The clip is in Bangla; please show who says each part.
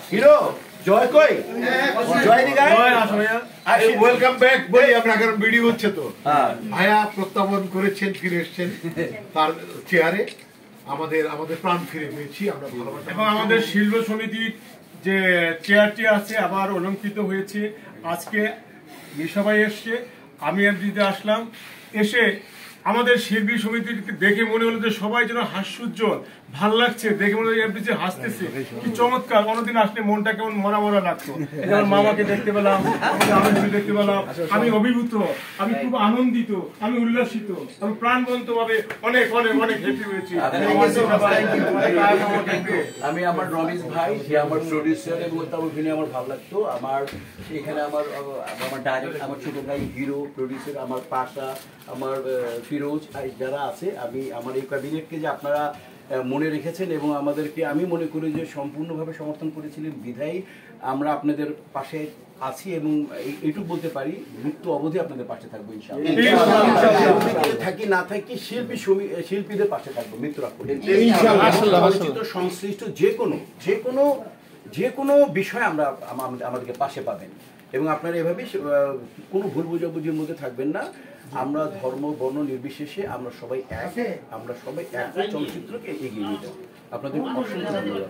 Speaker 1: হিরো জয় কই জয় দিগা
Speaker 2: ওয়েলকাম ব্যাক বলি আপনার কারণ ভিডিও হচ্ছে তো ভাইয়া প্রত্যাবর্তন করেছেন ফিরে এসেছেন তার চেয়ারে আমাদের প্রাণ ফিরে পেয়েছি আমরা ভালোবাসা
Speaker 3: এবং আমাদের শিল্প সমিতির যে চেয়ারটি আছে আবার অলঙ্কৃত হয়েছে আজকে সবাই এসছে আমি দিতে আসলাম এসে আমাদের শিল্পী সমিতিকে দেখে মনে হলো যে সবাই যেন হাস্যোজ্জ্বল ভাল লাগছে দেখে মনে হলো এমপি যে হাসতেছে কি চমৎকার অন্যদিন আসলে মনটা কেমন মরা মরা লাগতো আমার মামাকে দেখতে পেলাম আমাদের আনন্দ দেখতে পেলাম আমি অভিভূত আমি খুব আনন্দিত আমি উল্লাসিত আমি প্রাণবন্ত ভাবে অনেক অনেক অনেক হ্যাপি হয়েছি
Speaker 1: আমি আমার রমেশ ভাই যে আমার প্রডিউসার এবং তার অভিনয় আমার ভালো লাগতো আমার এখানে আমার ডাইরেক্ট আমার ছোট ভাই হিরো প্রডিউসার আমার পাশা আমার ফিরোজ যারা আছে আমি আমার এই ক্যাবিনেটকে যে আপনারা মনে রেখেছেন এবং আমাদেরকে আমি মনে করি যে সম্পূর্ণভাবে সমর্থন করেছিলেন বিধায়ী আমরা আপনাদের পাশে আছি এবং এইটুকু বলতে পারি মৃত্যু অবধি আপনাদের পাশে থাকবো ইনশাআল্লাহ থাকি না থাকি শিল্পীদের পাশে থাকবো মৃত্যুর আগ পর্যন্ত সংশ্লিষ্ট যে কোনো বিষয় আমরা আমাদেরকে পাশে পাবেন এবং আপনারা এভাবে কোনো ভুল বোঝাবুঝির মধ্যে থাকবেন না আমরা ধর্ম বর্ণ নির্বিশেষে আমরা সবাই এক চলচ্চিত্রকে এগিয়ে নিয়ে যাব আপনাদের অসংখ্য ধন্যবাদ।